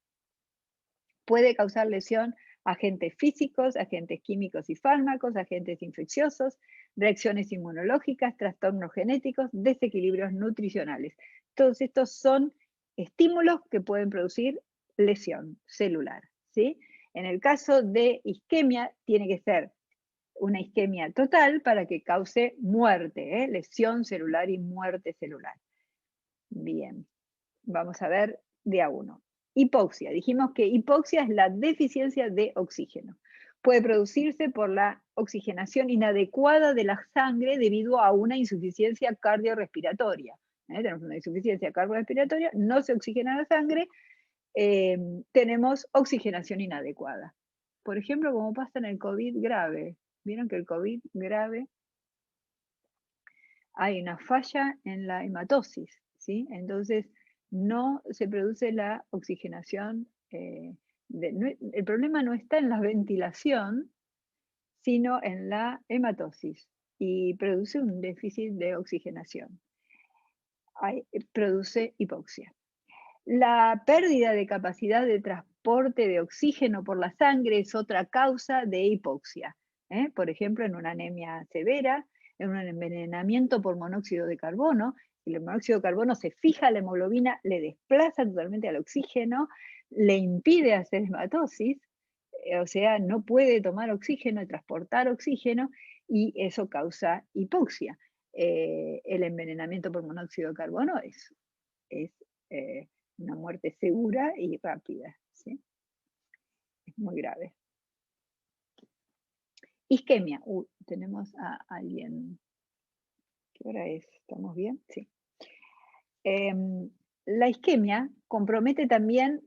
Puede causar lesión agentes físicos, agentes químicos y fármacos, agentes infecciosos, reacciones inmunológicas, trastornos genéticos, desequilibrios nutricionales. Todos estos son estímulos que pueden producir lesión celular, ¿sí? En el caso de isquemia, tiene que ser una isquemia total para que cause muerte, lesión celular y muerte celular. Bien, vamos a ver de a uno. Hipoxia. Dijimos que hipoxia es la deficiencia de oxígeno. Puede producirse por la oxigenación inadecuada de la sangre debido a una insuficiencia cardiorrespiratoria. Tenemos una insuficiencia cardiorrespiratoria, no se oxigena la sangre, tenemos oxigenación inadecuada. Por ejemplo, como pasa en el COVID grave. Vieron que el COVID grave hay una falla en la hematosis, ¿sí? Entonces, no se produce la oxigenación. El problema no está en la ventilación, sino en la hematosis, y produce un déficit de oxigenación. Produce hipoxia. La pérdida de capacidad de transporte de oxígeno por la sangre es otra causa de hipoxia. Por ejemplo, en una anemia severa, en un envenenamiento por monóxido de carbono. El monóxido de carbono se fija a la hemoglobina, le desplaza totalmente al oxígeno, le impide hacer hematosis, o sea, no puede tomar oxígeno y transportar oxígeno, y eso causa hipoxia. El envenenamiento por monóxido de carbono es una muerte segura y rápida, ¿sí? Es muy grave. Isquemia. Tenemos a alguien ¿Qué hora es? ¿Estamos bien? Sí. La isquemia compromete también,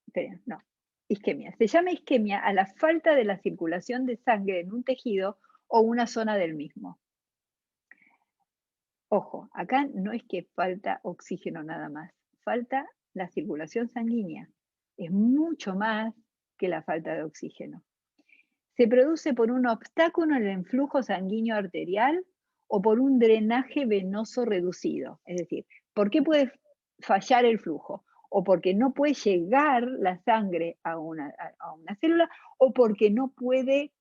esperen, no, isquemia. Se llama isquemia a la falta de la circulación de sangre en un tejido o una zona del mismo. Ojo, acá no es que falta oxígeno nada más, falta la circulación sanguínea. Es mucho más que la falta de oxígeno. Se produce por un obstáculo en el flujo sanguíneo arterial o por un drenaje venoso reducido. Es decir, ¿por qué puede fallar el flujo? O porque no puede llegar la sangre a una célula o porque no puede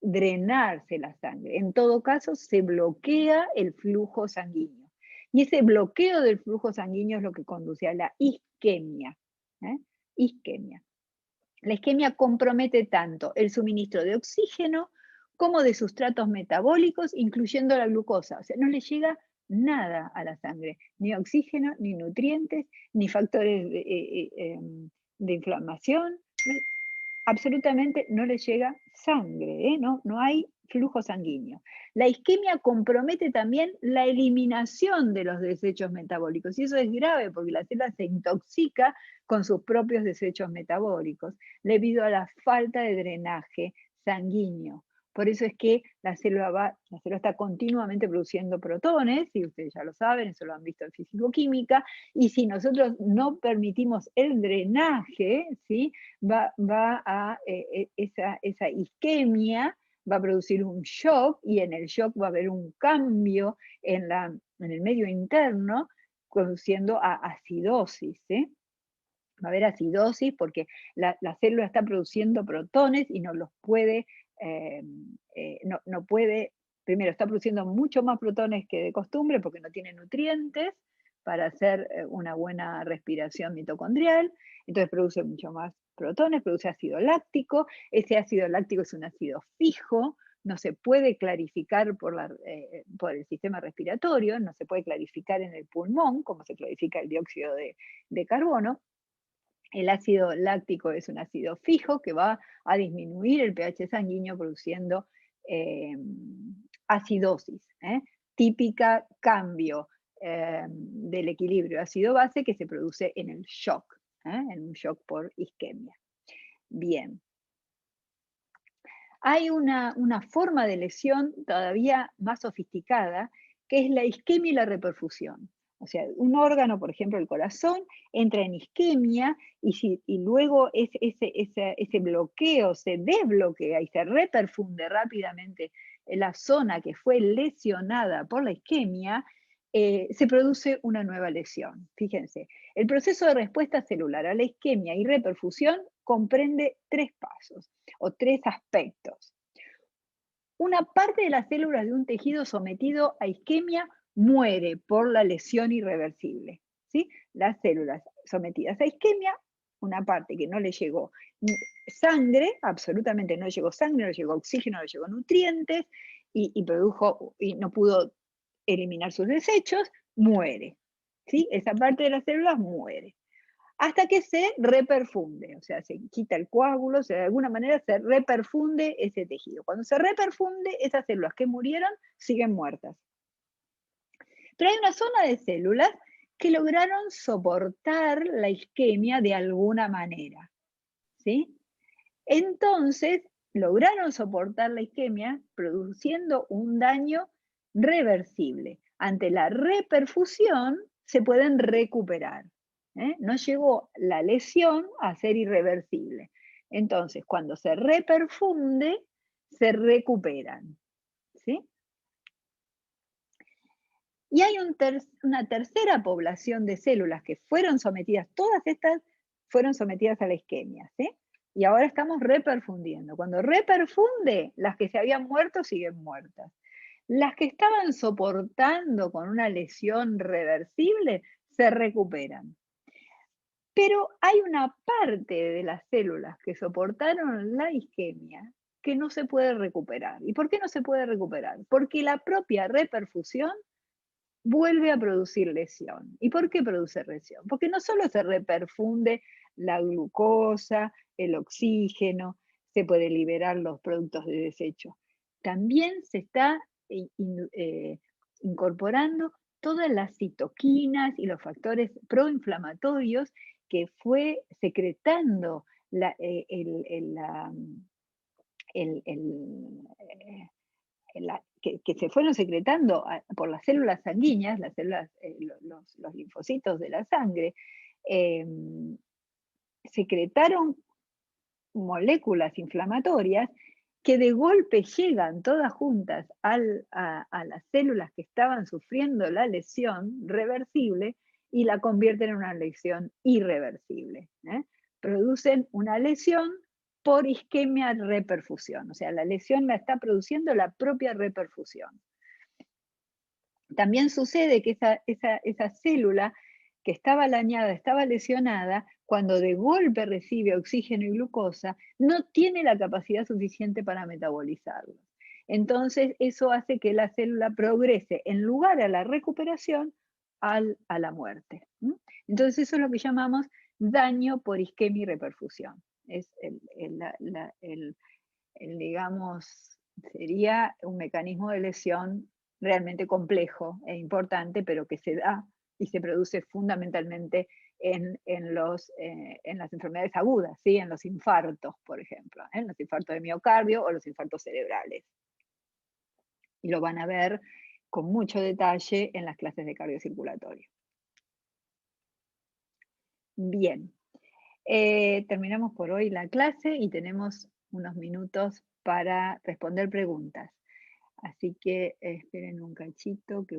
drenarse la sangre. En todo caso, se bloquea el flujo sanguíneo. Y ese bloqueo del flujo sanguíneo es lo que conduce a la isquemia. ¿eh? Isquemia. La isquemia compromete tanto el suministro de oxígeno como de sustratos metabólicos, incluyendo la glucosa. O sea, no le llega nada a la sangre, ni oxígeno, ni nutrientes, ni factores de inflamación. Absolutamente no le llega sangre, no hay flujo sanguíneo. La isquemia compromete también la eliminación de los desechos metabólicos y eso es grave porque la célula se intoxica con sus propios desechos metabólicos debido a la falta de drenaje sanguíneo. Por eso es que la célula está continuamente produciendo protones, y ustedes ya lo saben, eso lo han visto en físico-química, y si nosotros no permitimos el drenaje, ¿sí? Esa isquemia va a producir un shock y en el shock va a haber un cambio en el medio interno conduciendo a acidosis. Va a haber acidosis porque la célula está produciendo protones y no los puede, no puede, primero está produciendo mucho más protones que de costumbre porque no tiene nutrientes para hacer una buena respiración mitocondrial, entonces produce mucho más protones, produce ácido láctico, ese ácido láctico es un ácido fijo, no se puede clarificar por el sistema respiratorio, no se puede clarificar en el pulmón, como se clarifica el dióxido de carbono. El ácido láctico es un ácido fijo que va a disminuir el pH sanguíneo produciendo acidosis, típica cambio del equilibrio ácido-base que se produce en el shock, en un shock por isquemia. Bien. Hay una forma de lesión todavía más sofisticada, que es la isquemia y la reperfusión. O sea, un órgano, por ejemplo, el corazón, entra en isquemia y luego ese bloqueo se desbloquea y se reperfunde rápidamente en la zona que fue lesionada por la isquemia, se produce una nueva lesión. Fíjense, el proceso de respuesta celular a la isquemia y reperfusión comprende 3 pasos o 3 aspectos. Una parte de las células de un tejido sometido a isquemia muere por la lesión irreversible. ¿Sí? Las células sometidas a isquemia, una parte que no le llegó sangre, absolutamente no le llegó sangre, no le llegó oxígeno, no le llegó nutrientes y no pudo eliminar sus desechos, muere. ¿Sí? Esa parte de las células muere. Hasta que se reperfunde, o sea, se quita el coágulo, o sea, de alguna manera se reperfunde ese tejido. Cuando se reperfunde, esas células que murieron siguen muertas. Pero hay una zona de células que lograron soportar la isquemia de alguna manera, ¿sí? Entonces, lograron soportar la isquemia produciendo un daño reversible. Ante la reperfusión se pueden recuperar. No llegó la lesión a ser irreversible. Entonces, cuando se reperfunde, se recuperan. ¿Sí? Y hay una tercera población de células que fueron sometidas, todas estas fueron sometidas a la isquemia, ¿sí? Y ahora estamos reperfundiendo. Cuando reperfunde, las que se habían muerto siguen muertas. Las que estaban soportando con una lesión reversible se recuperan. Pero hay una parte de las células que soportaron la isquemia que no se puede recuperar. ¿Y por qué no se puede recuperar? Porque la propia reperfusión vuelve a producir lesión. ¿Y por qué produce lesión? Porque no solo se reperfunde la glucosa, el oxígeno, se puede liberar los productos de desecho, también se está incorporando todas las citoquinas y los factores proinflamatorios que fue secretando que se fueron secretando por las células sanguíneas, las células, los linfocitos de la sangre, secretaron moléculas inflamatorias que de golpe llegan todas juntas a las células que estaban sufriendo la lesión reversible y la convierten en una lesión irreversible. Producen una lesión por isquemia reperfusión, o sea, la lesión la está produciendo la propia reperfusión. También sucede que esa célula que estaba dañada, estaba lesionada, cuando de golpe recibe oxígeno y glucosa, no tiene la capacidad suficiente para metabolizarlo. Entonces, eso hace que la célula progrese, en lugar a la recuperación, a la muerte. Entonces, eso es lo que llamamos daño por isquemia y reperfusión. Es digamos, sería un mecanismo de lesión realmente complejo e importante, pero que se da y se produce fundamentalmente en las enfermedades agudas, ¿sí? En los infartos, por ejemplo, en los infartos de miocardio o los infartos cerebrales. Y lo van a ver con mucho detalle en las clases de cardiocirculatorio. Bien, terminamos por hoy la clase y tenemos unos minutos para responder preguntas. Así que esperen un cachito que